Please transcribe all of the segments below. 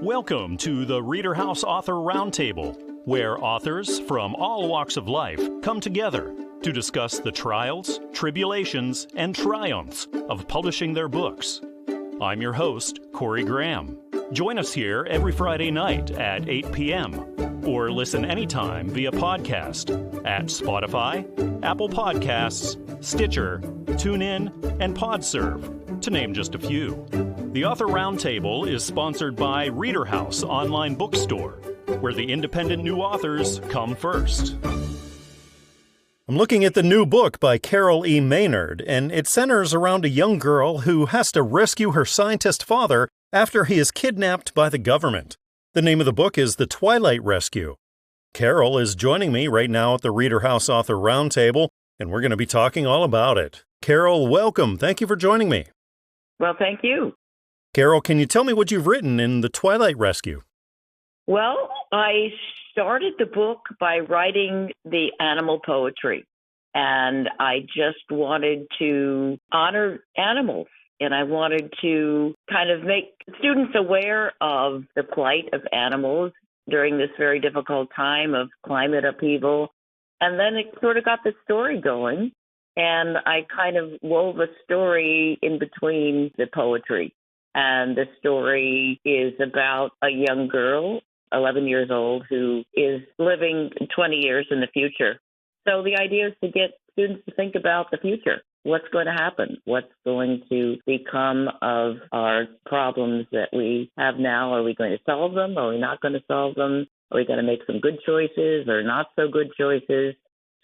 Welcome to the ReaderHouse Author Roundtable, where authors from all walks of life come together to discuss the trials, tribulations, and triumphs of publishing their books. I'm your host, Corey Graham. Join us here every Friday night at 8 p.m. or listen anytime via podcast at Spotify, Apple Podcasts, Stitcher, TuneIn, and PodServe, to name just a few. The Author Roundtable is sponsored by ReaderHouse Online Bookstore, where the independent new authors come first. I'm looking at the new book by Carol E. Maynard, and it centers around a young girl who has to rescue her scientist father after he is kidnapped by the government. The name of the book is The Twilight Rescue. Carol is joining me right now at the ReaderHouse Author Roundtable, and we're going to be talking all about it. Carol, welcome. Thank you for joining me. Well, thank you. Carol, can you tell me what you've written in The Twilight Rescue? Well, I started the book by writing the animal poetry, and I just wanted to honor animals, and I wanted to kind of make students aware of the plight of animals during this very difficult time of climate upheaval. And then it sort of got the story going, and I kind of wove a story in between the poetry. And the story is about a young girl, 11 years old, who is living 20 years in the future. So the idea is to get students to think about the future. What's going to happen? What's going to become of our problems that we have now? Are we going to solve them? Are we not going to solve them? Are we going to make some good choices or not so good choices?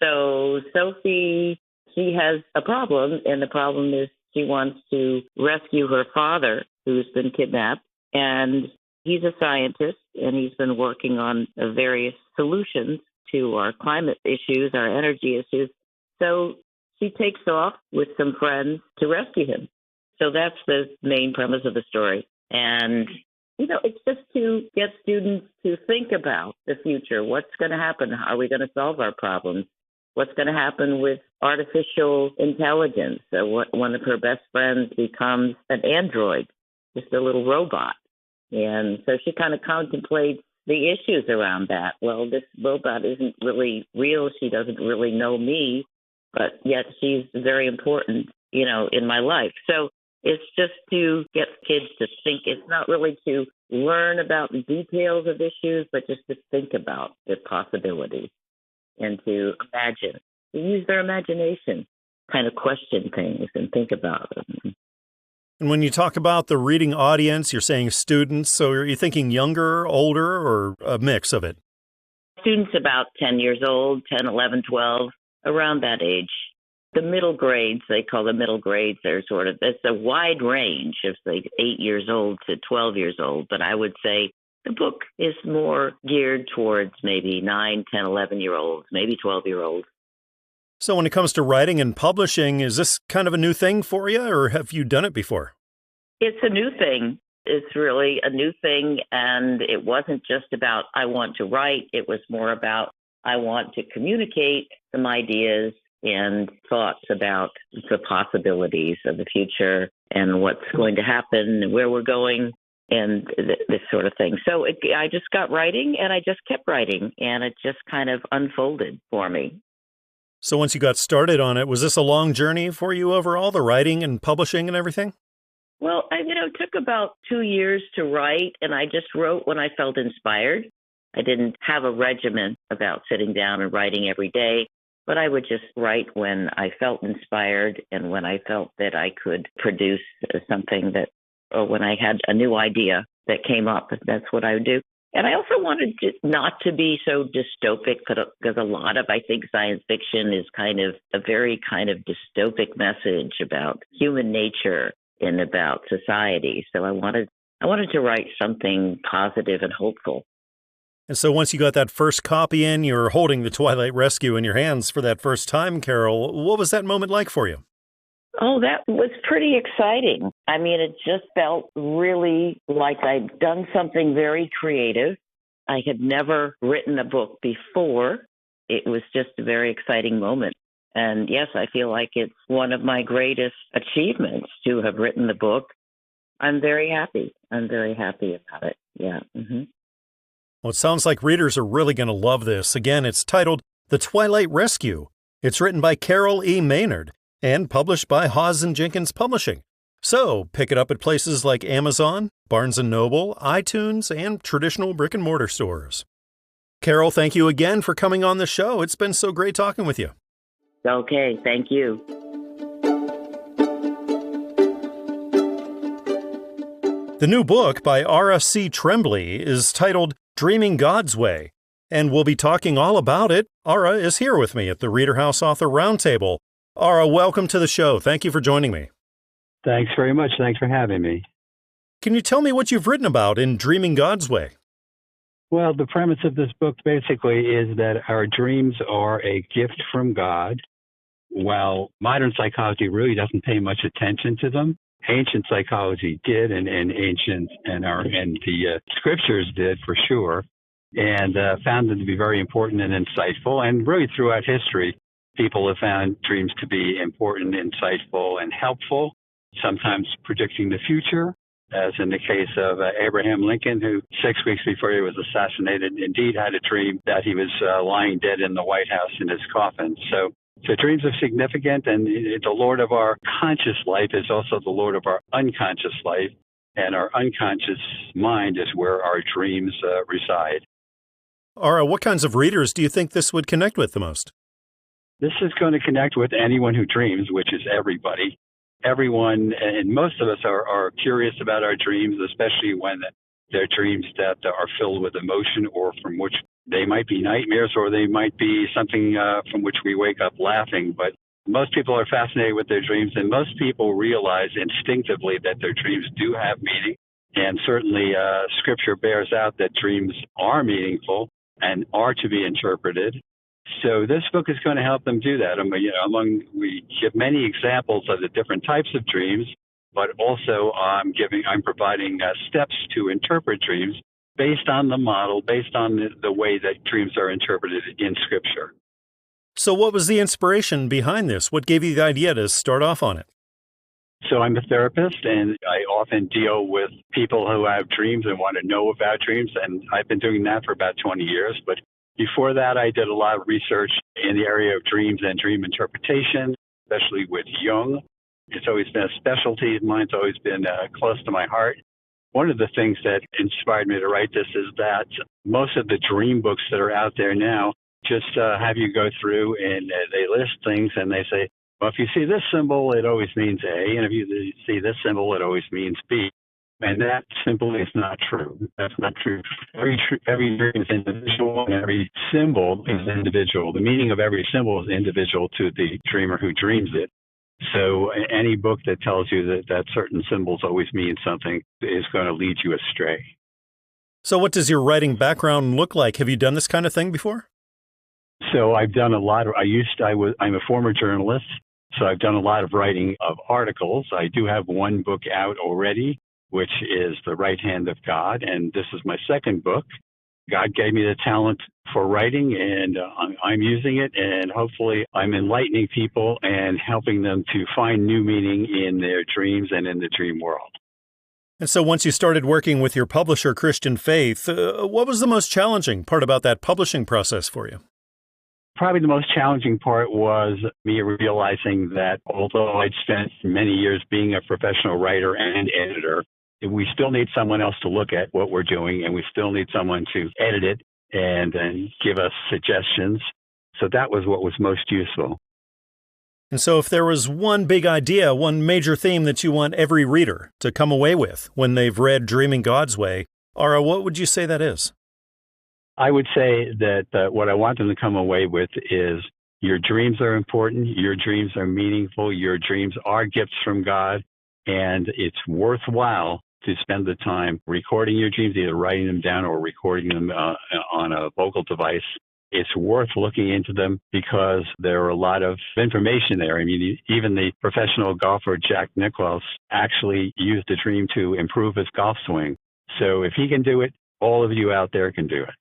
So Sophie, she has a problem, and the problem is she wants to rescue her father, who's been kidnapped. And he's a scientist, and he's been working on various solutions to our climate issues, our energy issues. So she takes off with some friends to rescue him. So that's the main premise of the story. And, it's just to get students to think about the future. What's going to happen? How are we going to solve our problems? What's going to happen with artificial intelligence? So one of her best friends becomes an android, just a little robot. And so she kind of contemplates the issues around that. Well, this robot isn't really real. She doesn't really know me, but yet she's very important, in my life. So it's just to get kids to think. It's not really to learn about the details of issues, but just to think about the possibilities and to imagine, to use their imagination, kind of question things and think about them. And when you talk about the reading audience, you're saying students, so are you thinking younger, older, or a mix of it? Students about 10 years old, 10, 11, 12, around that age. The middle grades, they call the middle grades, it's a wide range of 8 years old to 12 years old. But I would say the book is more geared towards maybe 9, 10, 11-year-olds, maybe 12-year-olds. So when it comes to writing and publishing, is this kind of a new thing for you, or have you done it before? It's a new thing. It's really a new thing, and it wasn't just about I want to write. It was more about I want to communicate some ideas and thoughts about the possibilities of the future and what's going to happen and where we're going and this sort of thing. So I just got writing, and I just kept writing, and it just kind of unfolded for me. So once you got started on it, was this a long journey for you overall, the writing and publishing and everything? Well, it took about 2 years to write, and I just wrote when I felt inspired. I didn't have a regimen about sitting down and writing every day, but I would just write when I felt inspired and when I felt that I could produce something or when I had a new idea that came up. That's what I would do. And I also wanted it not to be so dystopic, because a lot of, I think, science fiction is kind of a very kind of dystopic message about human nature and about society. So I wanted to write something positive and hopeful. And so once you got that first copy in, you were holding The Twilight Rescue in your hands for that first time, Carol. What was that moment like for you? Oh, that was pretty exciting. I mean, it just felt really like I'd done something very creative. I had never written a book before. It was just a very exciting moment. And yes, I feel like it's one of my greatest achievements to have written the book. I'm very happy. I'm very happy about it. Yeah. Well, it sounds like readers are really going to love this. Again, it's titled The Twilight Rescue. It's written by Carol E. Maynard and published by Hawes and Jenkins Publishing. So pick it up at places like Amazon, Barnes & Noble, iTunes, and traditional brick-and-mortar stores. Carol, thank you again for coming on the show. It's been so great talking with you. Okay, thank you. The new book by Ara C. Trembly is titled Dreaming God's Way, and we'll be talking all about it. Ara is here with me at the ReaderHouse Author Roundtable. Ara, welcome to the show. Thank you for joining me. Thanks very much. Thanks for having me. Can you tell me what you've written about in Dreaming God's Way? Well, the premise of this book basically is that our dreams are a gift from God. While modern psychology really doesn't pay much attention to them, ancient psychology did, and the scriptures did for sure, and found them to be very important and insightful. And really throughout history, people have found dreams to be important, insightful, and helpful, sometimes predicting the future, as in the case of Abraham Lincoln, who 6 weeks before he was assassinated, indeed had a dream that he was lying dead in the White House in his coffin. So dreams are significant, and the Lord of our conscious life is also the Lord of our unconscious life, and our unconscious mind is where our dreams reside. Ara, what kinds of readers do you think this would connect with the most? This is going to connect with anyone who dreams, which is everybody. Everyone, and most of us are curious about our dreams, especially when they're dreams that are filled with emotion, or from which they might be nightmares, or they might be something from which we wake up laughing. But most people are fascinated with their dreams, and most people realize instinctively that their dreams do have meaning. And certainly Scripture bears out that dreams are meaningful and are to be interpreted. So this book is going to help them do that. We give many examples of the different types of dreams, but also I'm providing steps to interpret dreams based on the model, based on the way that dreams are interpreted in Scripture. So what was the inspiration behind this? What gave you the idea to start off on it? So I'm a therapist, and I often deal with people who have dreams and want to know about dreams, and I've been doing that for about 20 years. But before that, I did a lot of research in the area of dreams and dream interpretation, especially with Jung. It's always been a specialty of mine. It's always been close to my heart. One of the things that inspired me to write this is that most of the dream books that are out there now just have you go through and they list things and they say, well, if you see this symbol, it always means A, and if you see this symbol, it always means B. And that simply is not true. That's not true. Every dream is individual, and every symbol is individual. The meaning of every symbol is individual to the dreamer who dreams it. So any book that tells you that certain symbols always mean something is going to lead you astray. So what does your writing background look like? Have you done this kind of thing before? So I've done a lot of, I'm a former journalist, so I've done a lot of writing of articles. I do have one book out already, which is The Right Hand of God, and this is my second book. God gave me the talent for writing, and I'm using it, and hopefully I'm enlightening people and helping them to find new meaning in their dreams and in the dream world. And so once you started working with your publisher, Christian Faith, what was the most challenging part about that publishing process for you? Probably the most challenging part was me realizing that although I'd spent many years being a professional writer and editor, we still need someone else to look at what we're doing, and we still need someone to edit it and give us suggestions. So that was what was most useful. And so if there was one big idea, one major theme that you want every reader to come away with when they've read Dreaming God's Way, Ara, what would you say that is? I would say that what I want them to come away with is your dreams are important, your dreams are meaningful, your dreams are gifts from God, and it's worthwhile to spend the time recording your dreams, either writing them down or recording them on a vocal device. It's worth looking into them because there are a lot of information there. I mean, even the professional golfer Jack Nicklaus actually used a dream to improve his golf swing. So if he can do it, all of you out there can do it.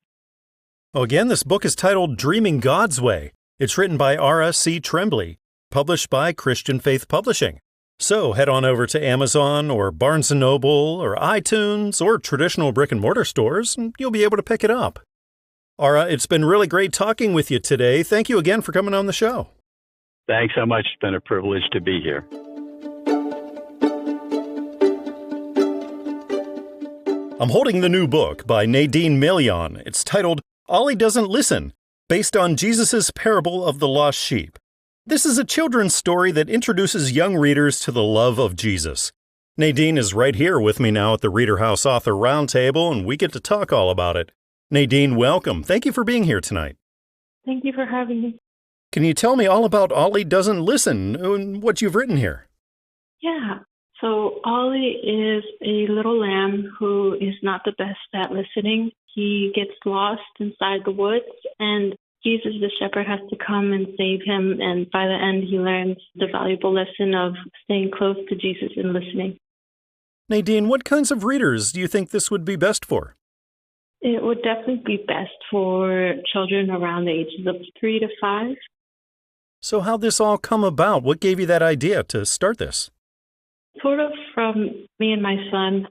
Well, again, this book is titled Dreaming God's Way. It's written by Ara C. Trembly, published by Christian Faith Publishing. So head on over to Amazon or Barnes & Noble or iTunes or traditional brick-and-mortar stores, and you'll be able to pick it up. Ara, it's been really great talking with you today. Thank you again for coming on the show. Thanks so much. It's been a privilege to be here. I'm holding the new book by Neydin Milián. It's titled Ollie Doesn't Listen, based on Jesus' parable of the lost sheep. This is a children's story that introduces young readers to the love of Jesus. Neydin is right here with me now at the ReaderHouse Author Roundtable, and we get to talk all about it. Neydin, welcome. Thank you for being here tonight. Thank you for having me. Can you tell me all about Ollie Doesn't Listen and what you've written here? Yeah. So Ollie is a little lamb who is not the best at listening. He gets lost inside the woods, and Jesus, the shepherd, has to come and save him. And by the end, he learns the valuable lesson of staying close to Jesus and listening. Neydin, what kinds of readers do you think this would be best for? It would definitely be best for children around the ages of 3 to 5. So how'd this all come about? What gave you that idea to start this? Sort of from me and my son.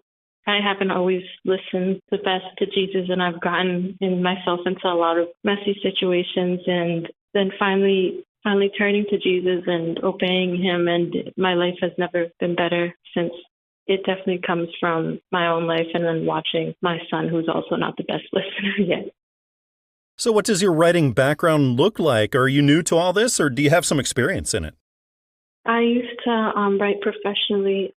I haven't always listened the best to Jesus, and I've gotten in myself into a lot of messy situations, and then finally turning to Jesus and obeying him, and my life has never been better since. It definitely comes from my own life and then watching my son, who's also not the best listener yet. So what does your writing background look like? Are you new to all this, or do you have some experience in it? I used to write professionally.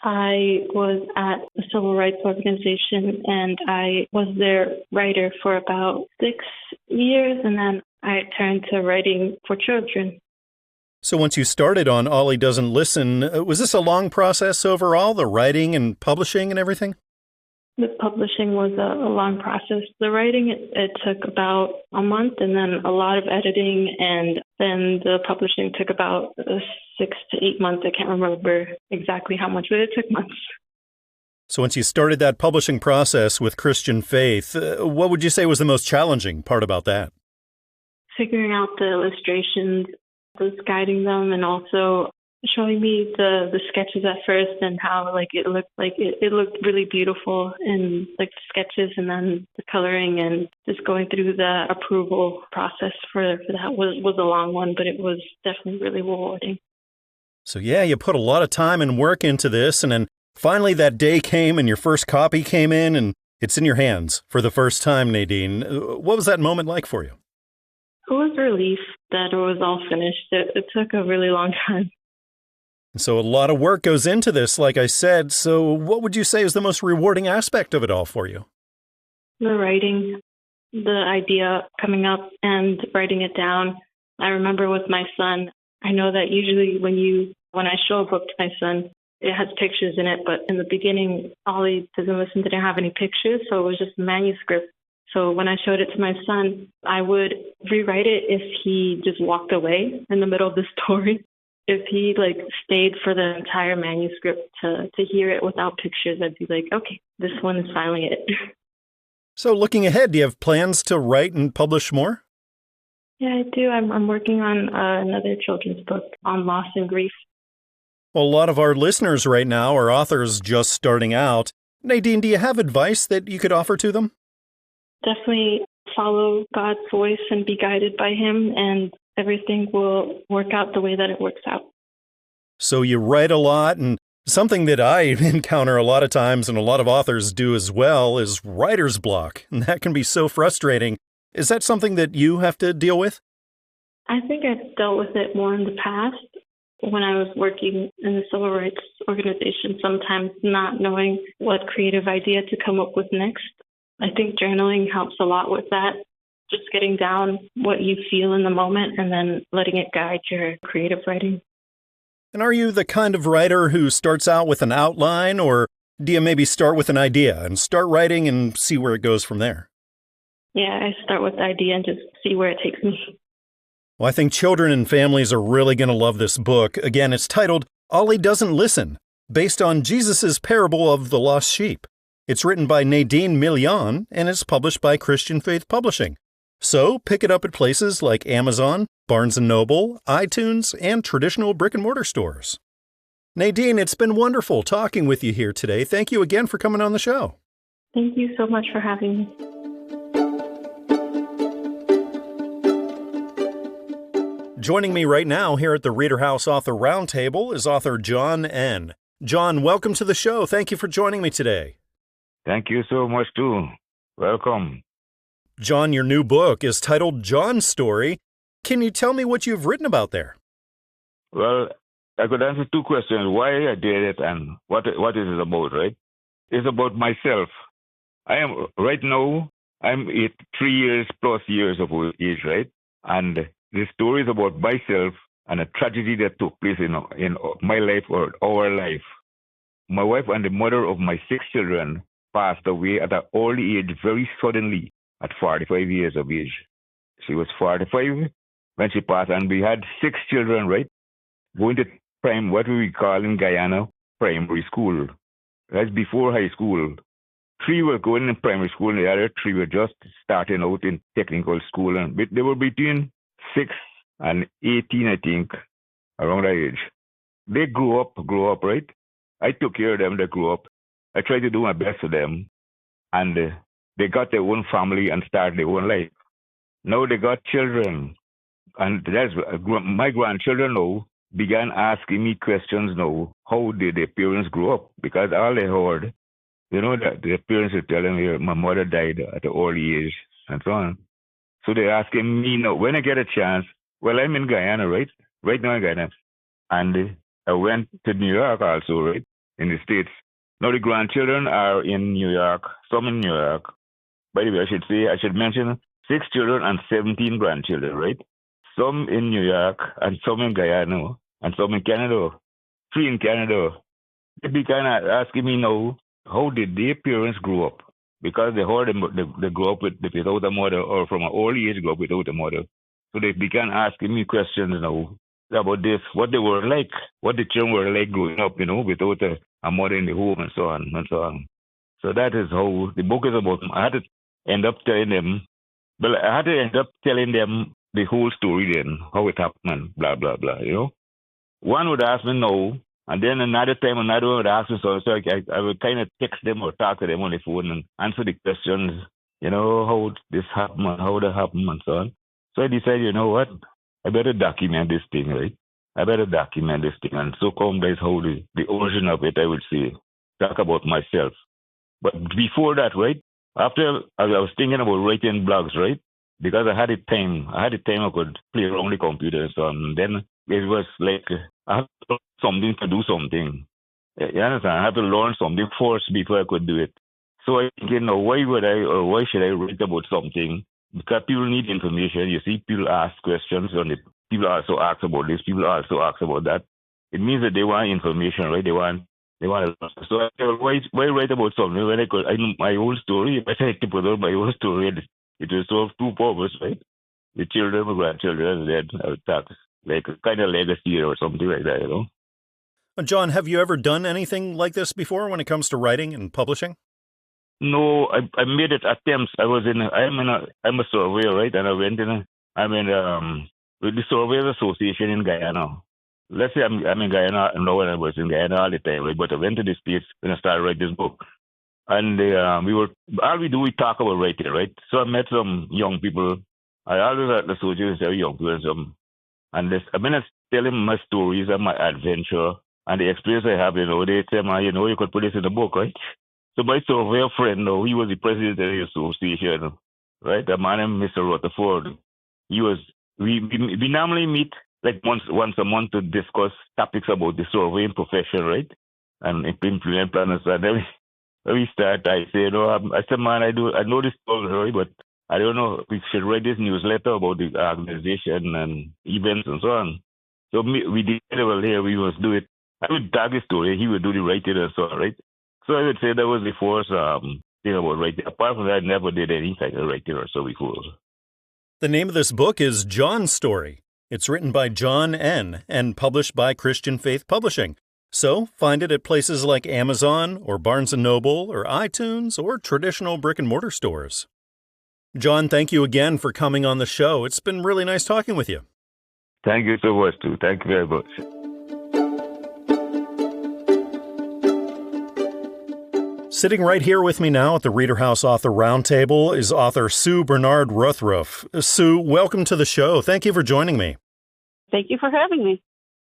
I was at a civil rights organization, and I was their writer for about 6 years, and then I turned to writing for children. So once you started on Ollie Doesn't Listen, was this a long process overall, the writing and publishing and everything? The publishing was a long process. The writing, it took about a month, and then a lot of editing, and then the publishing took about 6 to 8 months. I can't remember exactly how much, but it took months. So once you started that publishing process with Christian Faith, what would you say was the most challenging part about that? Figuring out the illustrations, just guiding them, and also showing me the sketches at first and how it looked really beautiful in the sketches, and then the coloring, and just going through the approval process for that was a long one, but it was definitely really rewarding. So yeah, you put a lot of time and work into this, and then finally that day came and your first copy came in and it's in your hands for the first time, Neydin. What was that moment like for you? It was a relief that it was all finished. It took a really long time. So a lot of work goes into this, like I said. So what would you say is the most rewarding aspect of it all for you? The writing, the idea coming up and writing it down. I remember with my son, I know that usually when I show a book to my son, it has pictures in it, but in the beginning, Ollie Doesn't Listen didn't have any pictures, so it was just a manuscript. So when I showed it to my son, I would rewrite it if he just walked away in the middle of the story. If he stayed for the entire manuscript to hear it without pictures, I'd be like, okay, this one is finally it. So looking ahead, do you have plans to write and publish more? Yeah, I do. I'm working on another children's book on loss and grief. Well, a lot of our listeners right now are authors just starting out. Neydin, do you have advice that you could offer to them? Definitely follow God's voice and be guided by him, and everything will work out the way that it works out. So you write a lot, and something that I encounter a lot of times and a lot of authors do as well is writer's block, and that can be so frustrating. Is that something that you have to deal with? I think I've dealt with it more in the past when I was working in the civil rights organization, sometimes not knowing what creative idea to come up with next. I think journaling helps a lot with that. Just getting down what you feel in the moment and then letting it guide your creative writing. And are you the kind of writer who starts out with an outline, or do you maybe start with an idea and start writing and see where it goes from there? Yeah, I start with the idea and just see where it takes me. Well, I think children and families are really going to love this book. Again, it's titled Ollie Doesn't Listen, based on Jesus' parable of the lost sheep. It's written by Neydin Milián and is published by Christian Faith Publishing. So pick it up at places like Amazon, Barnes & Noble, iTunes, and traditional brick-and-mortar stores. Neydin, it's been wonderful talking with you here today. Thank you again for coming on the show. Thank you so much for having me. Joining me right now here at the ReaderHouse Author Roundtable is author John N. John, welcome to the show. Thank you for joining me today. Thank you so much, too. Welcome. John, your new book is titled John's Story. Can you tell me what you've written about there? Well, I could answer two questions, why I did it and what is it about, right? It's about myself. Right now, I'm 3 years plus years of age, right? And the story is about myself and a tragedy that took place in my life or our life. My wife and the mother of my 6 children passed away at an early age, very suddenly, at 45 years of age. She was 45 when she passed, and we had 6 children, right? Going to what we call in Guyana, primary school. That's before high school. 3 were going in primary school, and the other 3 were just starting out in technical school. And they were between 6 and 18, I think, around that age. They grew up, right? I took care of them, they grew up. I tried to do my best for them. And they got their own family and started their own life. Now they got children. And that's my grandchildren now began asking me questions now. How did their parents grow up? Because all they heard, that their parents were telling me my mother died at an early age and so on. So they're asking me now, when I get a chance, well, I'm in Guyana, right? Right now in Guyana. And I went to New York also, right? In the States. Now the grandchildren are in New York, some in New York. By the way, I should mention 6 children and 17 grandchildren, right? Some in New York and some in Guyana and some in Canada. 3 in Canada. They began asking me now, how did their parents grow up? Because they heard they grew up without a mother, or from an early age grew up without a mother. So they began asking me questions now about this, what they were like, what the children were like growing up, without a mother in the home and so on and so on. So that is how the book is about. I had to end up telling them the whole story then, how it happened, blah, blah, blah, One would ask me no, and then another one would ask me so I would kind of text them or talk to them on the phone and answer the questions, how this happened and how that happened and so on. So I decided, you know what, I better document this thing, right? And so come that's how the origin of it, I would say, talk about myself. But before that, right, after I was thinking about writing blogs, right? Because I had the time I could play around the computer and so on. And then it was like, I had to learn something to do something. You understand? I had to learn something first before I could do it. So I think, why should I write about something? Because people need information. You see, people ask questions, and people also ask about this, people also ask about that. It means that they want information, right? They want to. So I said, why write about something when I know my own story? If I had to put out my own story, it will serve 2 purposes, right? The children, my grandchildren, and then I would talk like a kind of legacy or something like that, John, have you ever done anything like this before when it comes to writing and publishing? No, I made it attempts. I'm a surveyor, right? And I'm with the Surveyors Association in Guyana. Let's say I'm in Guyana, and when I was in Guyana all the time, right? But I went to the States when I started writing this book. And we talk about writing, right? So I met some young people. I always associate with young people and I tell them my stories and my adventure and the experience I have, they say, you could put this in a book, right? So my surveyor friend, he was the president of the association, right? A man named Mr. Rutherford. We normally meet like once a month to discuss topics about the surveying profession, right? And implement planners. And then we start, I say, I said, man, I know this story, but I don't know if we should write this newsletter about the organization and events and so on. So we did here, we must do it. I would tag the story, he would do the writing and so on, right? So I would say that was the first thing about writing. Apart from that, I never did any kind of writing or so before. The name of this book is John's Story. It's written by John N. and published by Christian Faith Publishing. So find it at places like Amazon or Barnes & Noble or iTunes or traditional brick-and-mortar stores. John, thank you again for coming on the show. It's been really nice talking with you. Thank you so much, too. Thank you very much. Sitting right here with me now at the ReaderHouse Author Roundtable is author Sue Barnard Ruthruff. Sue, welcome to the show. Thank you for joining me. Thank you for having me.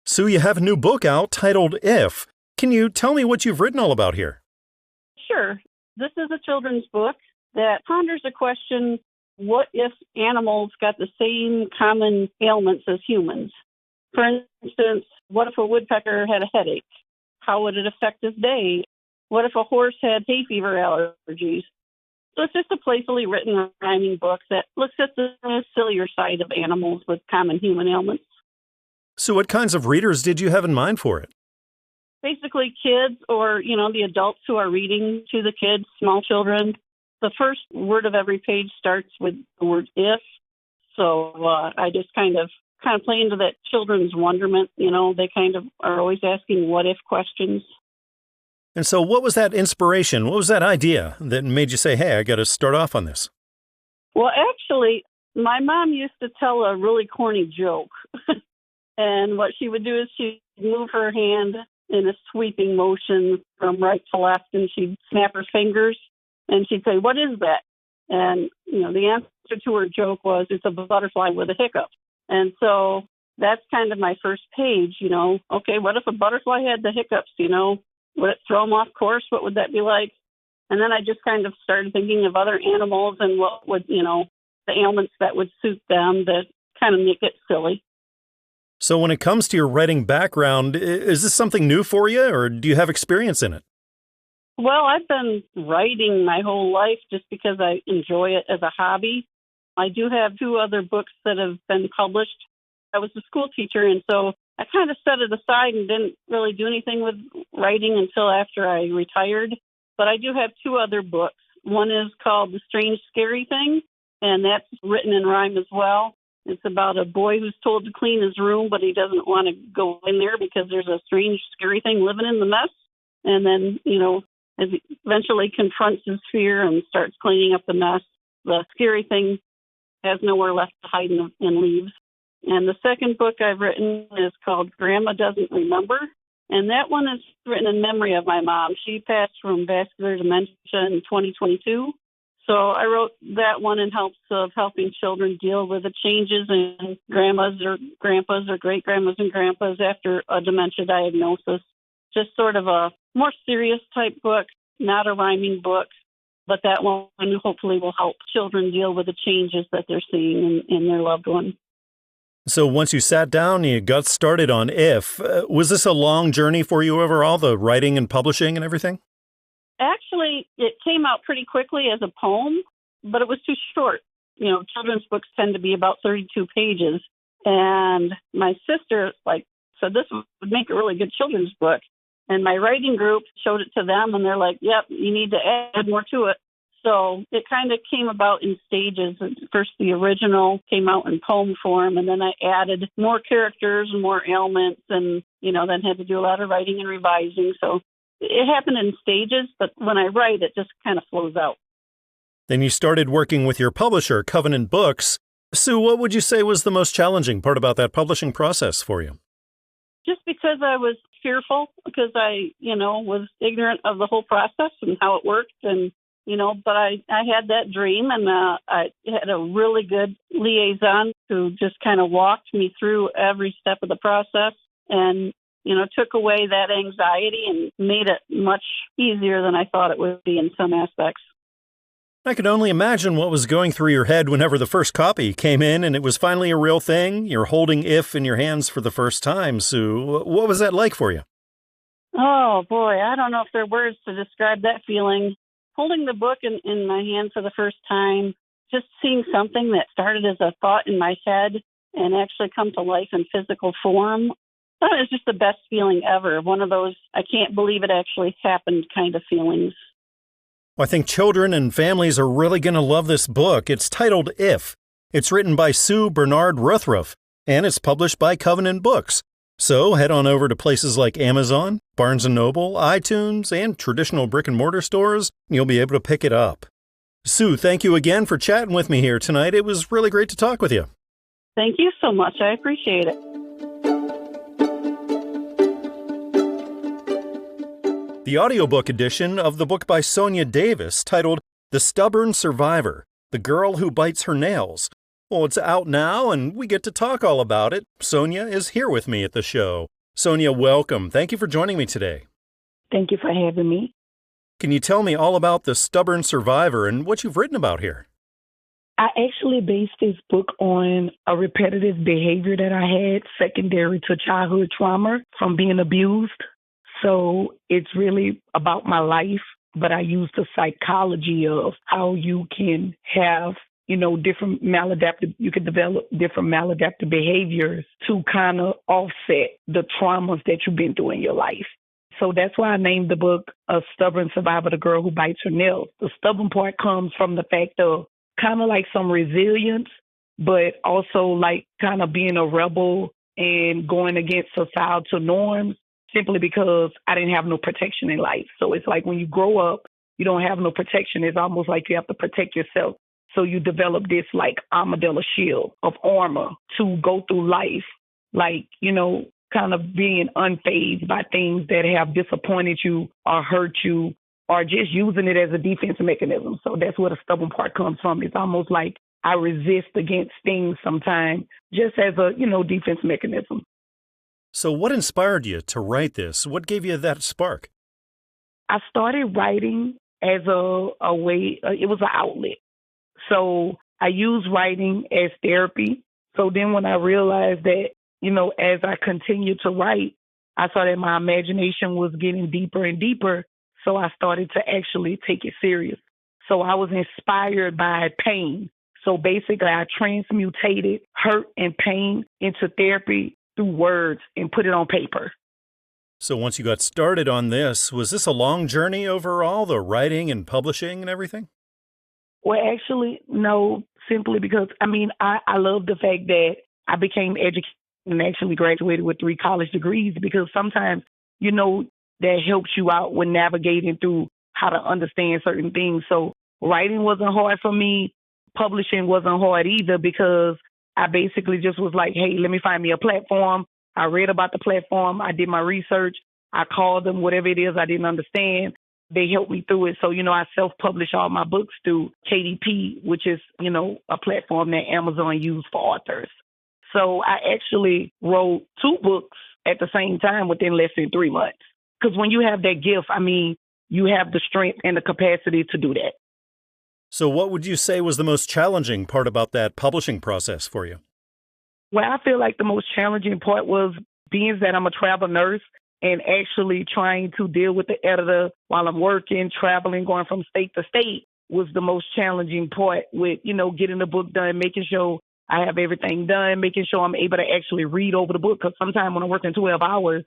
Sue, you have a new book out titled If. Can you tell me what you've written all about here? Sure. This is a children's book that ponders a question, what if animals got the same common ailments as humans? For instance, what if a woodpecker had a headache? How would it affect his day? What if a horse had hay fever allergies? So it's just a playfully written rhyming book that looks at the sillier side of animals with common human ailments. So what kinds of readers did you have in mind for it? Basically kids or, the adults who are reading to the kids, small children. The first word of every page starts with the word if. So I just kind of play into that children's wonderment. They kind of are always asking what if questions. And so what was that inspiration? What was that idea that made you say, hey, I got to start off on this? Well, actually, my mom used to tell a really corny joke. And what she would do is she'd move her hand in a sweeping motion from right to left, and she'd snap her fingers, and she'd say, what is that? And, the answer to her joke was, it's a butterfly with a hiccup. And so that's kind of my first page, okay, what if a butterfly had the hiccups, would it throw them off course? What would that be like? And then I just kind of started thinking of other animals and what would, the ailments that would suit them that kind of make it silly. So when it comes to your writing background, is this something new for you, or do you have experience in it? Well, I've been writing my whole life just because I enjoy it as a hobby. I do have 2 other books that have been published. I was a school teacher, and so I kind of set it aside and didn't really do anything with writing until after I retired. But I do have 2 other books. One is called The Strange Scary Thing, and that's written in rhyme as well. It's about a boy who's told to clean his room, but he doesn't want to go in there because there's a strange, scary thing living in the mess. And then, as he eventually confronts his fear and starts cleaning up the mess, the scary thing has nowhere left to hide and leaves. And the second book I've written is called Grandma Doesn't Remember. And that one is written in memory of my mom. She passed from vascular dementia in 2022. So I wrote that one in hopes of helping children deal with the changes in grandmas or grandpas or great-grandmas and grandpas after a dementia diagnosis. Just sort of a more serious type book, not a rhyming book, but that one hopefully will help children deal with the changes that they're seeing in their loved one. So once you sat down and you got started on If, was this a long journey for you overall, the writing and publishing and everything? Actually, it came out pretty quickly as a poem, but it was too short. Children's books tend to be about 32 pages. And my sister said this would make a really good children's book. And my writing group showed it to them, and they're like, yep, you need to add more to it. So it kind of came about in stages. First, the original came out in poem form, and then I added more characters and more ailments and, then had to do a lot of writing and revising. So it happened in stages, but when I write, it just kind of flows out. Then you started working with your publisher, Covenant Books. Sue, what would you say was the most challenging part about that publishing process for you? Just because I was fearful, because I, was ignorant of the whole process and how it worked. And, but I had that dream, and I had a really good liaison who just kind of walked me through every step of the process and, took away that anxiety and made it much easier than I thought it would be in some aspects. I could only imagine what was going through your head whenever the first copy came in and it was finally a real thing. You're holding If in your hands for the first time, Sue. What was that like for you? Oh, boy, I don't know if there are words to describe that feeling. Holding the book in my hand for the first time, just seeing something that started as a thought in my head and actually come to life in physical form. That was just the best feeling ever. One of those, I can't believe it actually happened kind of feelings. Well, I think children and families are really going to love this book. It's titled If. It's written by Sue Barnard Ruthruff, and it's published by Covenant Books. So head on over to places like Amazon, Barnes & Noble, iTunes, and traditional brick-and-mortar stores, and you'll be able to pick it up. Sue, thank you again for chatting with me here tonight. It was really great to talk with you. Thank you so much. I appreciate it. the audiobook edition of the book by Sonya Davis titled The Stubborn Survivor, The Girl Who Bites Her Nails. Well, it's out now, and we get to talk all about it. Sonya is here with me at the show. Sonya, welcome. Thank you for joining me today. Thank you for having me. Can you tell me all about The Stubborn Survivor and what you've written about here? I actually based this book on a repetitive behavior that I had secondary to childhood trauma from being abused. So it's really about my life, but I use the psychology of how you can have, different you can develop different maladaptive behaviors to kind of offset the traumas that you've been through in your life. So that's why I named the book A Stubborn Survivor, The Girl Who Bites Her Nails. The stubborn part comes from the fact of kind of like some resilience, but also like kind of being a rebel and going against societal norms simply because I didn't have no protection in life. So it's like when you grow up, you don't have no protection. It's almost like you have to protect yourself. So you develop this like armadillo shield of armor to go through life, like, kind of being unfazed by things that have disappointed you or hurt you, or just using it as a defense mechanism. So that's where the stubborn part comes from. It's almost like I resist against things sometimes just as a, defense mechanism. So what inspired you to write this? What gave you that spark? I started writing as a way, it was an outlet. So I used writing as therapy. So then when I realized that, as I continued to write, I saw that my imagination was getting deeper and deeper. So I started to actually take it serious. So I was inspired by pain. So basically, I transmutated hurt and pain into therapy through words and put it on paper. So once you got started on this, was this a long journey overall, the writing and publishing and everything? Well, actually, no, simply because, I love the fact that I became educated and actually graduated with 3 college degrees because sometimes, that helps you out when navigating through how to understand certain things. So writing wasn't hard for me. Publishing wasn't hard either because I basically just was like, hey, let me find me a platform. I read about the platform. I did my research. I called them, whatever it is I didn't understand. They helped me through it. So, I self-publish all my books through KDP, which is, a platform that Amazon used for authors. So I actually wrote 2 books at the same time within less than 3 months. Because when you have that gift, you have the strength and the capacity to do that. So what would you say was the most challenging part about that publishing process for you? Well, I feel like the most challenging part was being that I'm a travel nurse and actually trying to deal with the editor while I'm working, traveling, going from state to state was the most challenging part with, getting the book done, making sure I have everything done, making sure I'm able to actually read over the book. Because sometimes when I'm working 12 hours,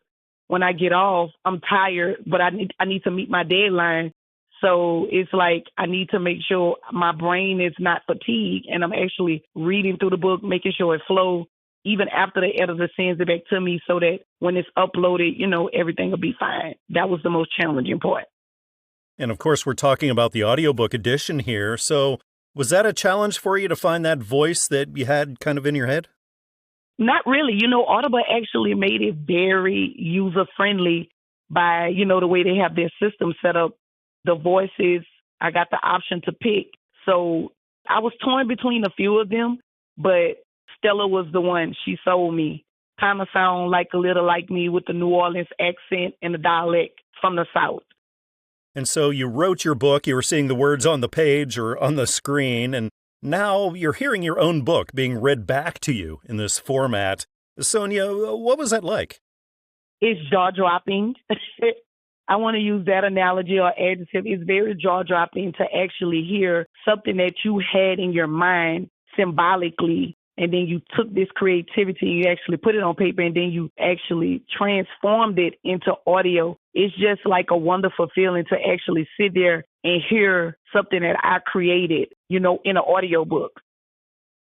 when I get off, I'm tired, but I need to meet my deadline. So it's like I need to make sure my brain is not fatigued and I'm actually reading through the book, making sure it flows, even after the editor sends it back to me so that when it's uploaded, everything will be fine. That was the most challenging part. And of course, we're talking about the audiobook edition here. So was that a challenge for you to find that voice that you had kind of in your head? Not really. Audible actually made it very user-friendly by, the way they have their system set up. The voices, I got the option to pick. So I was torn between a few of them, but Stella was the one. She sold me. Kind of sound like a little like me with the New Orleans accent and the dialect from the South. And so you wrote your book, you were seeing the words on the page or on the screen, and now you're hearing your own book being read back to you in this format. Sonya, what was that like? It's jaw-dropping. I want to use that analogy or adjective. It's very jaw-dropping to actually hear something that you had in your mind symbolically, and then you took this creativity, you actually put it on paper, and then you actually transformed it into audio. It's just like a wonderful feeling to actually sit there and hear something that I created, in an audio book.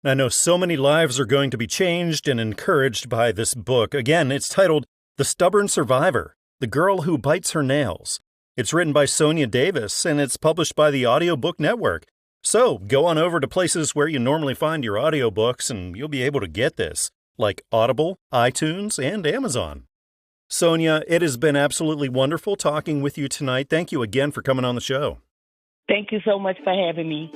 I know so many lives are going to be changed and encouraged by this book. Again, it's titled The Stubborn Survivor, The Girl Who Bites Her Nails. It's written by Sonya Davis, and it's published by the Audiobook Network. So go on over to places where you normally find your audiobooks, and you'll be able to get this, like Audible, iTunes, and Amazon. Sonya, it has been absolutely wonderful talking with you tonight. Thank you again for coming on the show. Thank you so much for having me.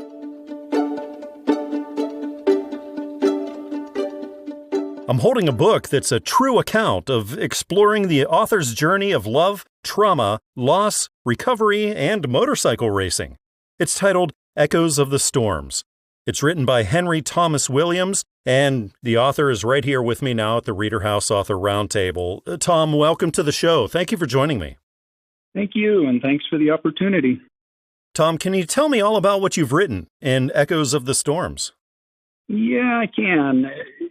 I'm holding a book that's a true account of exploring the author's journey of love, trauma, loss, recovery, and motorcycle racing. It's titled Echoes of the Storms. It's written by Henry Thomas Williams, and the author is right here with me now at the ReaderHouse Author Roundtable. Tom, welcome to the show. Thank you for joining me. Thank you, and thanks for the opportunity. Tom, can you tell me all about what you've written in Echoes of the Storms? Yeah, I can.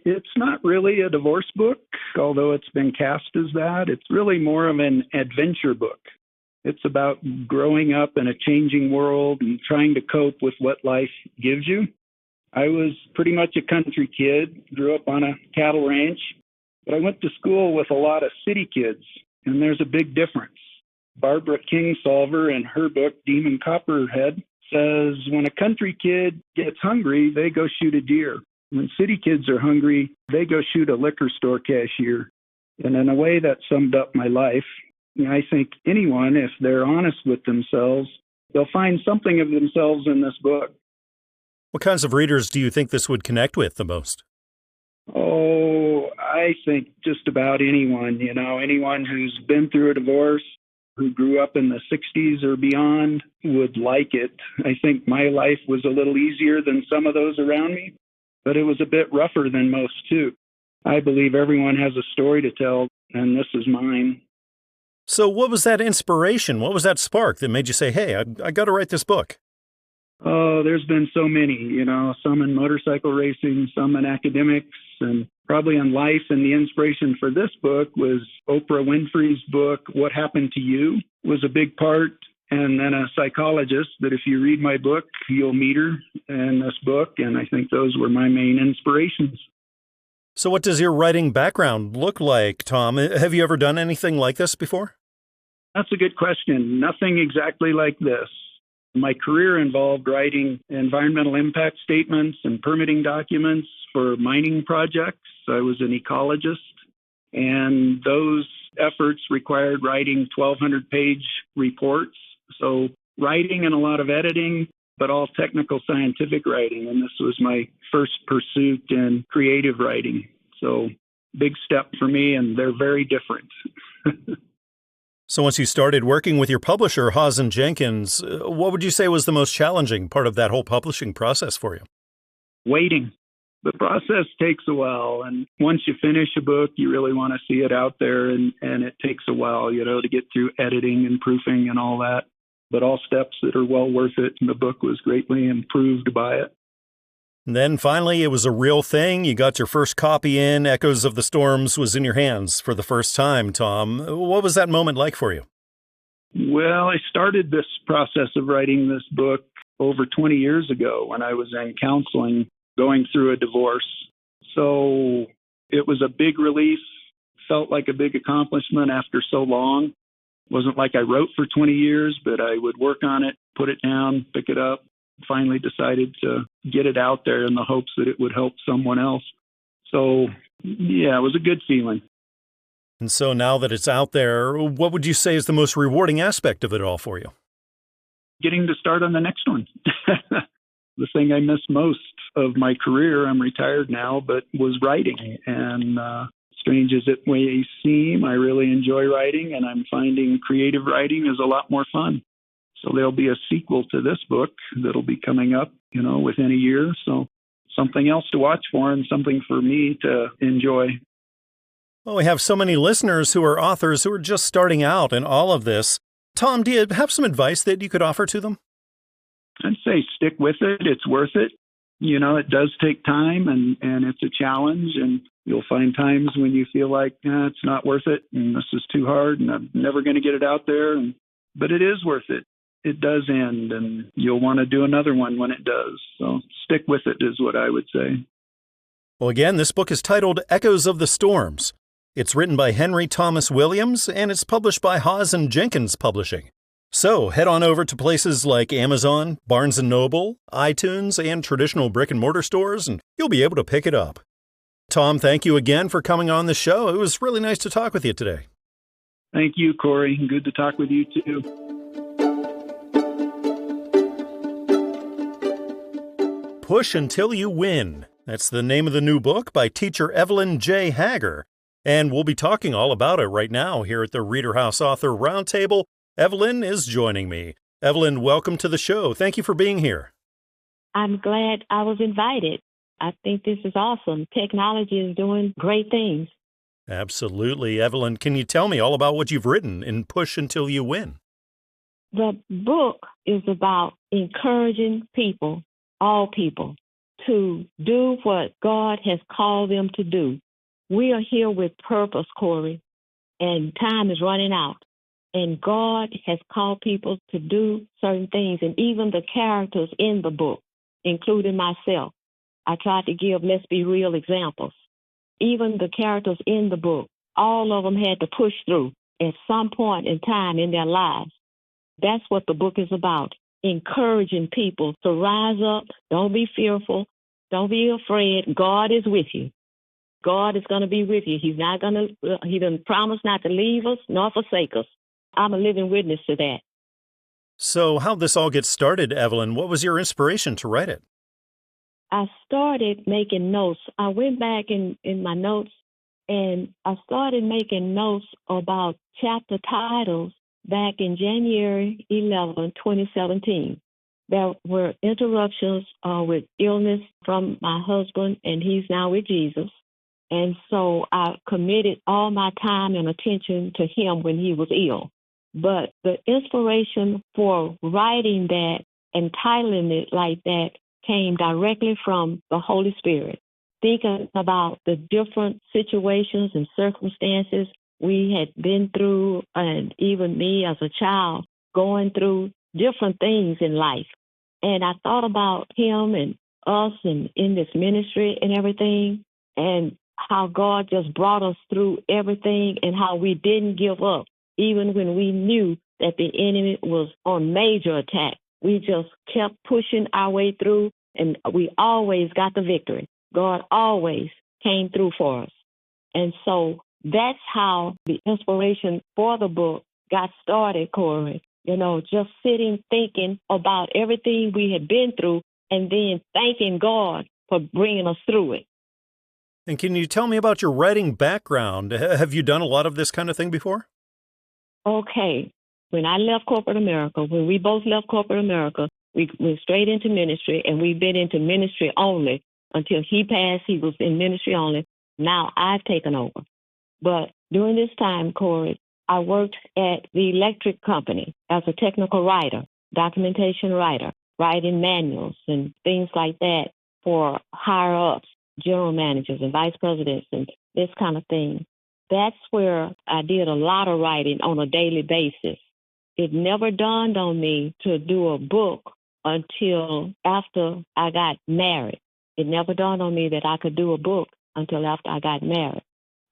It's not really a divorce book, although it's been cast as that. It's really more of an adventure book. It's about growing up in a changing world and trying to cope with what life gives you. I was pretty much a country kid, grew up on a cattle ranch, but I went to school with a lot of city kids, and there's a big difference. Barbara Kingsolver in her book, Demon Copperhead, says when a country kid gets hungry, they go shoot a deer. When city kids are hungry, they go shoot a liquor store cashier. And in a way that summed up my life. I think anyone, if they're honest with themselves, they'll find something of themselves in this book. What kinds of readers do you think this would connect with the most? Oh, I think just about anyone, anyone who's been through a divorce, who grew up in the 60s or beyond would like it. I think my life was a little easier than some of those around me, but it was a bit rougher than most too. I believe everyone has a story to tell, and this is mine. So what was that inspiration? What was that spark that made you say, hey, I got to write this book? Oh, there's been so many, some in motorcycle racing, some in academics, and probably in life. And the inspiration for this book was Oprah Winfrey's book, What Happened to You, was a big part. And then a psychologist that if you read my book, you'll meet her in this book. And I think those were my main inspirations. So what does your writing background look like, Tom? Have you ever done anything like this before? That's a good question. Nothing exactly like this. My career involved writing environmental impact statements and permitting documents for mining projects. I was an ecologist, and those efforts required writing 1,200-page reports. So writing and a lot of editing, but all technical scientific writing. And this was my first pursuit in creative writing. So big step for me, and they're very different. So once you started working with your publisher, Hawes & Jenkins, what would you say was the most challenging part of that whole publishing process for you? Waiting. The process takes a while. And once you finish a book, you really want to see it out there. And it takes a while, to get through editing and proofing and all that. But all steps that are well worth it. And the book was greatly improved by it. And then finally, it was a real thing. You got your first copy in. Echoes of the Storms was in your hands for the first time, Tom. What was that moment like for you? Well, I started this process of writing this book over 20 years ago when I was in counseling going through a divorce. So it was a big relief, felt like a big accomplishment after so long. It wasn't like I wrote for 20 years, but I would work on it, put it down, pick it up. Finally decided to get it out there in the hopes that it would help someone else. So, yeah, it was a good feeling. And so now that it's out there, what would you say is the most rewarding aspect of it all for you? Getting to start on the next one. The thing I miss most of my career, I'm retired now, but was writing. And strange as it may seem, I really enjoy writing, and I'm finding creative writing is a lot more fun. So there'll be a sequel to this book that'll be coming up, within a year. So something else to watch for and something for me to enjoy. Well, we have so many listeners who are authors who are just starting out in all of this. Tom, do you have some advice that you could offer to them? I'd say stick with it. It's worth it. It does take time and it's a challenge. And you'll find times when you feel like it's not worth it and this is too hard and I'm never going to get it out there. But it is worth it. It does end, and you'll want to do another one when it does. So stick with it is what I would say. Well, again, this book is titled Echoes of the Storms. It's written by Henry Thomas Williams, and it's published by Hawes & Jenkins Publishing. So head on over to places like Amazon, Barnes & Noble, iTunes, and traditional brick-and-mortar stores, and you'll be able to pick it up. Tom, thank you again for coming on the show. It was really nice to talk with you today. Thank you, Corey. Good to talk with you, too. Push Until You Win. That's the name of the new book by teacher Evelyn J. Hagger. And we'll be talking all about it right now here at the ReaderHouse Author Roundtable. Evelyn is joining me. Evelyn, welcome to the show. Thank you for being here. I'm glad I was invited. I think this is awesome. Technology is doing great things. Absolutely. Evelyn, can you tell me all about what you've written in Push Until You Win? The book is about encouraging people, all people, to do what God has called them to do. We are here with purpose, Corey, and time is running out. And God has called people to do certain things, and even the characters in the book, including myself. I tried to give let's be real examples. Even the characters in the book, all of them had to push through at some point in time in their lives. That's what the book is about, encouraging people to rise up. Don't be fearful. Don't be afraid. God is with you. God is going to be with you. He didn't promise not to leave us nor forsake us. I'm a living witness to that. So how'd this all get started, Evelyn? What was your inspiration to write it? I started making notes. I went back in my notes and I started making notes about chapter titles back in January 11, 2017. There were interruptions with illness from my husband, and he's now with Jesus. And so I committed all my time and attention to him when he was ill. But the inspiration for writing that and titling it like that came directly from the Holy Spirit, thinking about the different situations and circumstances we had been through, and even me as a child going through different things in life. And I thought about him and us and in this ministry and everything, and how God just brought us through everything and how we didn't give up, even when we knew that the enemy was on major attack. We just kept pushing our way through, and we always got the victory. God always came through for us. And so that's how the inspiration for the book got started, Corey. Just sitting, thinking about everything we had been through, and then thanking God for bringing us through it. And can you tell me about your writing background? Have you done a lot of this kind of thing before? Okay. When I left corporate America, when we both left corporate America, we went straight into ministry, and we've been into ministry only until he passed. He was in ministry only. Now I've taken over. But during this time, Corey, I worked at the electric company as a technical writer, documentation writer, writing manuals and things like that for higher-ups, general managers and vice presidents and this kind of thing. That's where I did a lot of writing on a daily basis. It never dawned on me to do a book until after I got married. It never dawned on me that I could do a book until after I got married.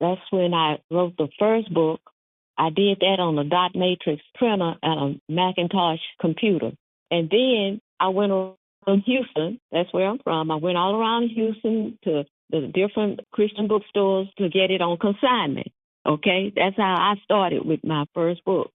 That's when I wrote the first book. I did that on a dot matrix printer and a Macintosh computer. And then I went around Houston. That's where I'm from. I went all around Houston to the different Christian bookstores to get it on consignment. Okay? That's how I started with my first book.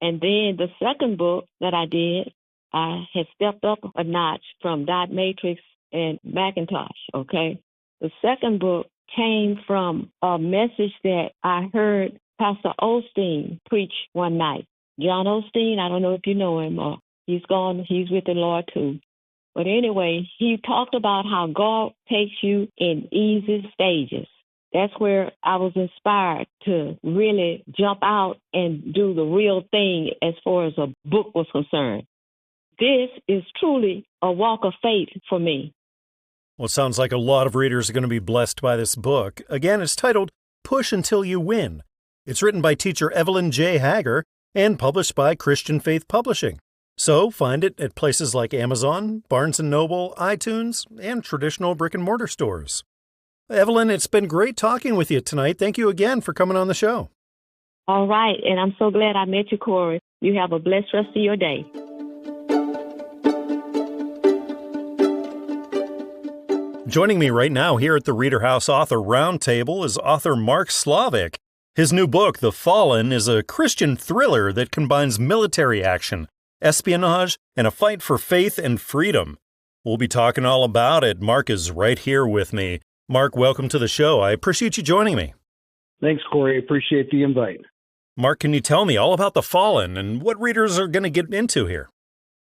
And then the second book that I did, I had stepped up a notch from dot matrix and Macintosh. Okay? The second book came from a message that I heard Pastor Osteen preach one night. John Osteen, I don't know if you know him, or he's gone, he's with the Lord too. But anyway, he talked about how God takes you in easy stages. That's where I was inspired to really jump out and do the real thing as far as a book was concerned. This is truly a walk of faith for me. Well, it sounds like a lot of readers are going to be blessed by this book. Again, it's titled Push Until You Win. It's written by teacher Evelyn J. Hagger and published by Christian Faith Publishing. So find it at places like Amazon, Barnes & Noble, iTunes, and traditional brick-and-mortar stores. Evelyn, it's been great talking with you tonight. Thank you again for coming on the show. All right, and I'm so glad I met you, Corey. You have a blessed rest of your day. Joining me right now here at the ReaderHouse Author Roundtable is author Mark Slavik. His new book, The Fallen, is a Christian thriller that combines military action, espionage, and a fight for faith and freedom. We'll be talking all about it. Mark is right here with me. Mark, welcome to the show. I appreciate you joining me. Thanks, Corey. Appreciate the invite. Mark, can you tell me all about The Fallen and what readers are going to get into here?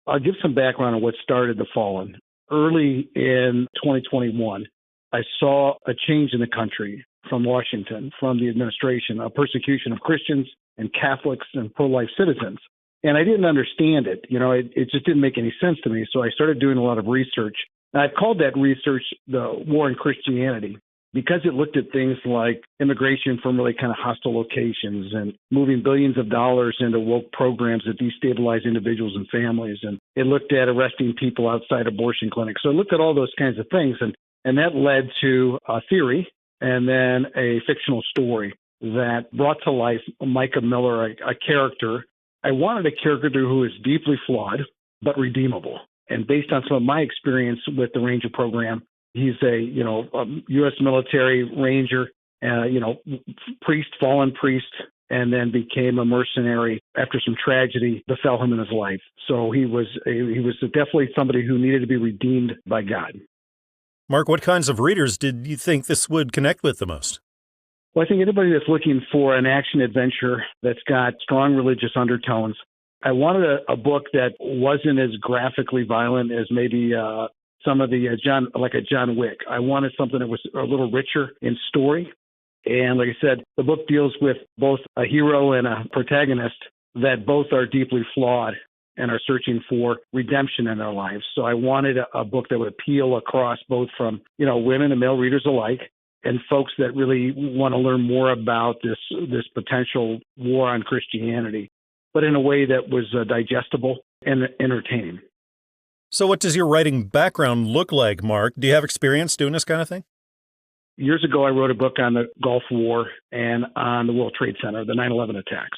I'll give some background on what started The Fallen. Early in 2021, I saw a change in the country from Washington, from the administration, a persecution of Christians and Catholics and pro-life citizens. And I didn't understand it. It just didn't make any sense to me. So I started doing a lot of research. And I've called that research the War on Christianity because it looked at things like immigration from really kind of hostile locations and moving billions of dollars into woke programs that destabilize individuals and families. And it looked at arresting people outside abortion clinics. So I looked at all those kinds of things. And that led to a theory and then a fictional story that brought to life Micah Miller, a character. I wanted a character who is deeply flawed, but redeemable. And based on some of my experience with the Ranger program, he's a U.S. military Ranger, priest, fallen priest, and then became a mercenary after some tragedy befell him in his life. So he was definitely somebody who needed to be redeemed by God. Mark, what kinds of readers did you think this would connect with the most? Well, I think anybody that's looking for an action adventure that's got strong religious undertones. I wanted a book that wasn't as graphically violent as maybe some of the John Wick. I wanted something that was a little richer in story. And like I said, the book deals with both a hero and a protagonist that both are deeply flawed and are searching for redemption in their lives. So I wanted a book that would appeal across both from, women and male readers alike, and folks that really want to learn more about this potential war on Christianity, but in a way that was digestible and entertaining. So what does your writing background look like, Mark? Do you have experience doing this kind of thing? Years ago, I wrote a book on the Gulf War and on the World Trade Center, the 9/11 attacks.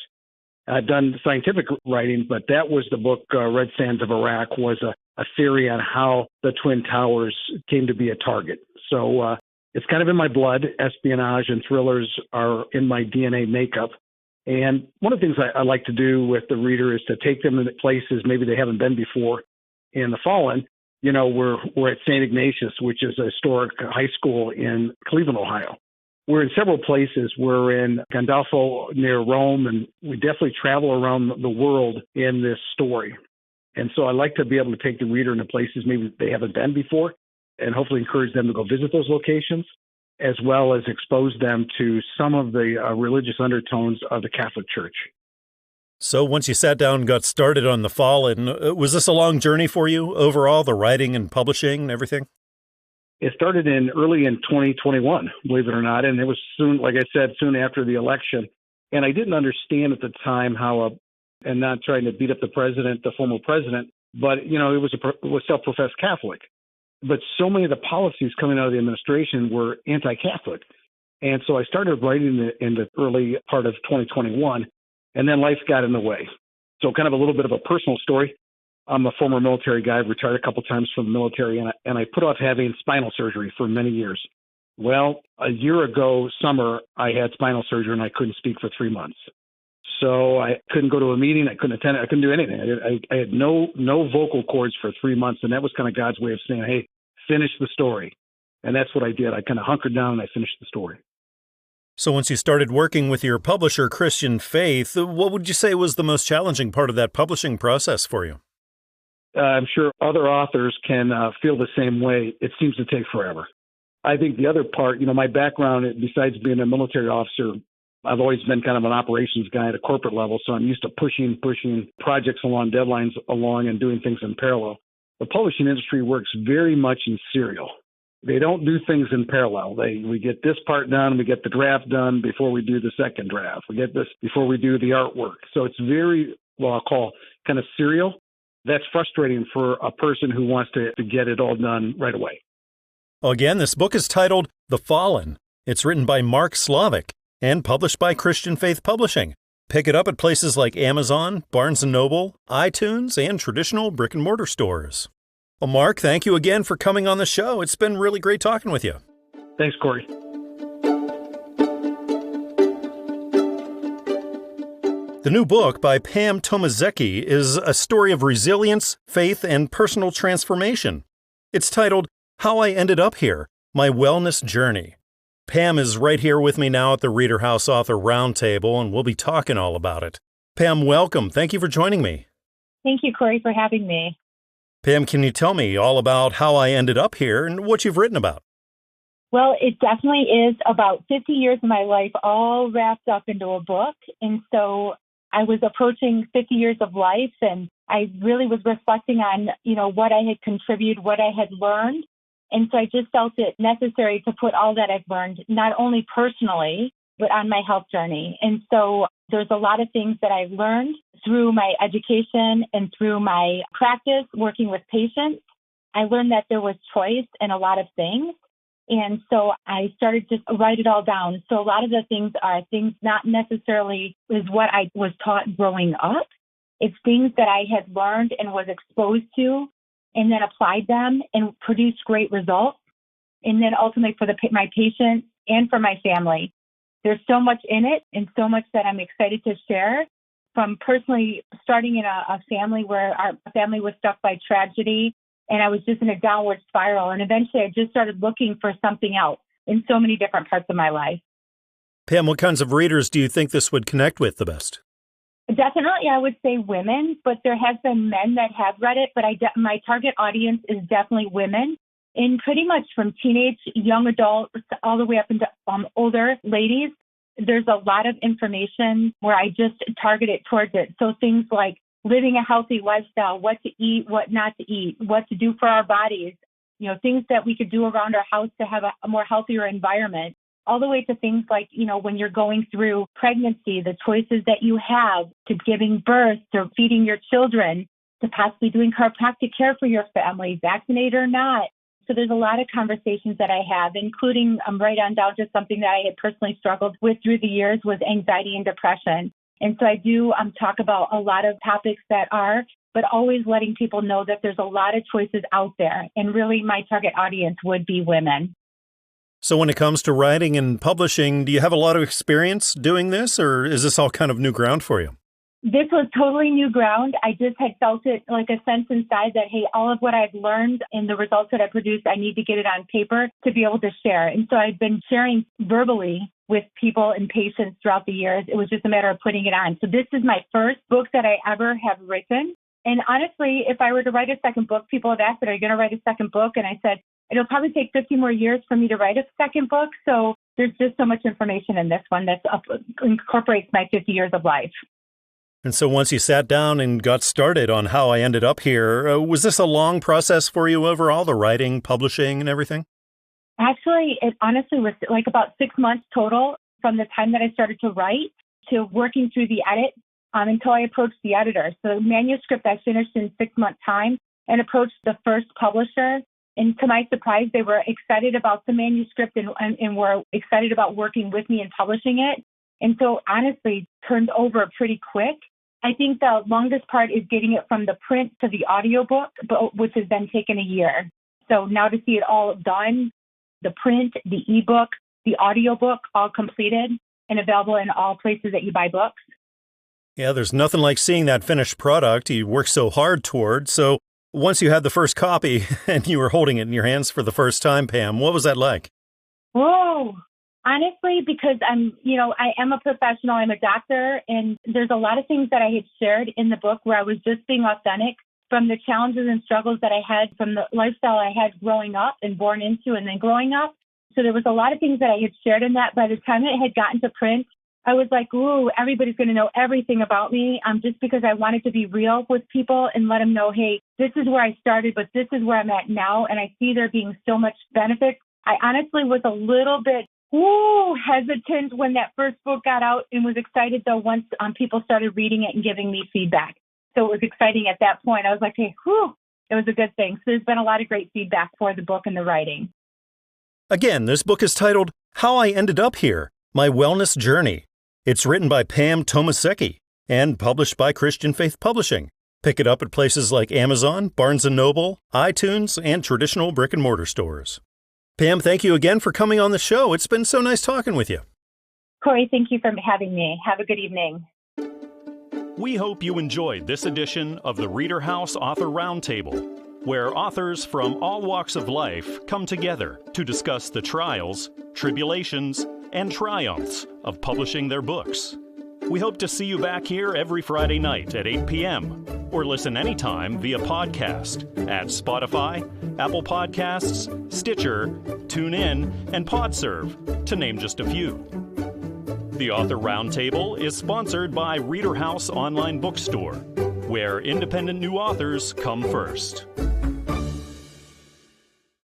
I've done scientific writing, but that was the book, Red Sands of Iraq, was a theory on how the Twin Towers came to be a target. So it's kind of in my blood. Espionage and thrillers are in my DNA makeup. And one of the things I like to do with the reader is to take them into places maybe they haven't been before. In The Fallen, we're at St. Ignatius, which is a historic high school in Cleveland, Ohio. We're in several places. We're in Gandolfo near Rome, and we definitely travel around the world in this story. And so I like to be able to take the reader into places maybe they haven't been before and hopefully encourage them to go visit those locations, as well as expose them to some of the religious undertones of the Catholic Church. So once you sat down and got started on The Fallen, was this a long journey for you overall, the writing and publishing and everything? It started early in 2021, believe it or not, and it was soon, like I said, soon after the election. And I didn't understand at the time how, and not trying to beat up the former president, but, it was self-professed Catholic. But so many of the policies coming out of the administration were anti-Catholic. And so I started writing in the early part of 2021, and then life got in the way. So kind of a little bit of a personal story. I'm a former military guy, retired a couple times from the military, and I put off having spinal surgery for many years. Well, a year ago, summer, I had spinal surgery, and I couldn't speak for 3 months. So I couldn't go to a meeting. I couldn't attend. I couldn't do anything. I had no vocal cords for 3 months, and that was kind of God's way of saying, hey, finish the story. And that's what I did. I kind of hunkered down, and I finished the story. So once you started working with your publisher, Christian Faith, what would you say was the most challenging part of that publishing process for you? I'm sure other authors can feel the same way. It seems to take forever. I think the other part, my background, besides being a military officer, I've always been kind of an operations guy at a corporate level, so I'm used to pushing projects along, deadlines along, and doing things in parallel. The publishing industry works very much in serial. They don't do things in parallel. We get this part done, we get the draft done before we do the second draft. We get this before we do the artwork. So it's very, I'll call kind of serial. That's frustrating for a person who wants to get it all done right away. Again, this book is titled The Fallen. It's written by Mark Slavik and published by Christian Faith Publishing. Pick it up at places like Amazon, Barnes & Noble, iTunes, and traditional brick-and-mortar stores. Well, Mark, thank you again for coming on the show. It's been really great talking with you. Thanks, Corey. The new book by Pam Tomaszycki is a story of resilience, faith, and personal transformation. It's titled, How I Ended Up Here, My Wellness Journey. Pam is right here with me now at the ReaderHouse Author Roundtable, and we'll be talking all about it. Pam, welcome. Thank you for joining me. Thank you, Corey, for having me. Pam, can you tell me all about how I ended up here and what you've written about? Well, it definitely is about 50 years of my life all wrapped up into a book. And so I was approaching 50 years of life, and I really was reflecting on, what I had contributed, what I had learned. And so I just felt it necessary to put all that I've learned, not only personally, but on my health journey. And so there's a lot of things that I've learned through my education and through my practice working with patients. I learned that there was choice in a lot of things. And so I started to write it all down. So a lot of the things are things not necessarily is what I was taught growing up. It's things that I had learned and was exposed to and then applied them and produced great results. And then ultimately for my patients and for my family. There's so much in it and so much that I'm excited to share, from personally starting in a family where our family was struck by tragedy. And I was just in a downward spiral. And eventually I just started looking for something else in so many different parts of my life. Pam, what kinds of readers do you think this would connect with the best? Definitely, I would say women, but there has been men that have read it. But my target audience is definitely women, and pretty much from teenage, young adults, all the way up into older ladies. There's a lot of information where I just target it towards it. So things like living a healthy lifestyle, what to eat, what not to eat, what to do for our bodies, things that we could do around our house to have a more healthier environment, all the way to things like, when you're going through pregnancy, the choices that you have, to giving birth, to feeding your children, to possibly doing chiropractic care for your family, vaccinated or not. So there's a lot of conversations that I have, including right on down to something that I had personally struggled with through the years was anxiety and depression. And so I do talk about a lot of topics that are, but always letting people know that there's a lot of choices out there. And really my target audience would be women. So when it comes to writing and publishing, do you have a lot of experience doing this, or is this all kind of new ground for you? This was totally new ground. I just had felt it like a sense inside that, hey, all of what I've learned and the results that I produced, I need to get it on paper to be able to share. And so I've been sharing verbally with people and patients throughout the years. It was just a matter of putting it on. So this is my first book that I ever have written. And honestly, if I were to write a second book, people have asked, are you going to write a second book? And I said, it'll probably take 50 more years for me to write a second book. So there's just so much information in this one that incorporates my 50 years of life. And so once you sat down and got started on how I ended up here, was this a long process for you overall, the writing, publishing, and everything? Actually, it honestly was like about 6 months total from the time that I started to write to working through the edit until I approached the editor. So the manuscript I finished in 6 months' time and approached the first publisher. And to my surprise, they were excited about the manuscript and were excited about working with me and publishing it. And so honestly, turned over pretty quick. I think the longest part is getting it from the print to the audiobook, which has then taken a year. So now to see it all done, the print, the ebook, the audiobook, all completed and available in all places that you buy books. Yeah, there's nothing like seeing that finished product you worked so hard toward. So once you had the first copy and you were holding it in your hands for the first time, Pam, what was that like? Whoa. Honestly, because I am a professional, I'm a doctor, and there's a lot of things that I had shared in the book where I was just being authentic from the challenges and struggles that I had from the lifestyle I had growing up and born into and then growing up. So there was a lot of things that I had shared in that. By the time it had gotten to print, I was like, ooh, everybody's going to know everything about me, just because I wanted to be real with people and let them know, hey, this is where I started, but this is where I'm at now. And I see there being so much benefit. I honestly was a little bit hesitant when that first book got out and was excited, though, once people started reading it and giving me feedback. So it was exciting at that point. I was like, hey, it was a good thing. So there's been a lot of great feedback for the book and the writing. Again, this book is titled How I Ended Up Here, My Wellness Journey. It's written by Pam Tomaszycki and published by Christian Faith Publishing. Pick it up at places like Amazon, Barnes & Noble, iTunes, and traditional brick-and-mortar stores. Pam, thank you again for coming on the show. It's been so nice talking with you. Corey, thank you for having me. Have a good evening. We hope you enjoyed this edition of the ReaderHouse Author Roundtable, where authors from all walks of life come together to discuss the trials, tribulations, and triumphs of publishing their books. We hope to see you back here every Friday night at 8 p.m. or listen anytime via podcast at Spotify, Apple Podcasts, Stitcher, TuneIn, and PodServe, to name just a few. The Author Roundtable is sponsored by ReaderHouse Online Bookstore, where independent new authors come first.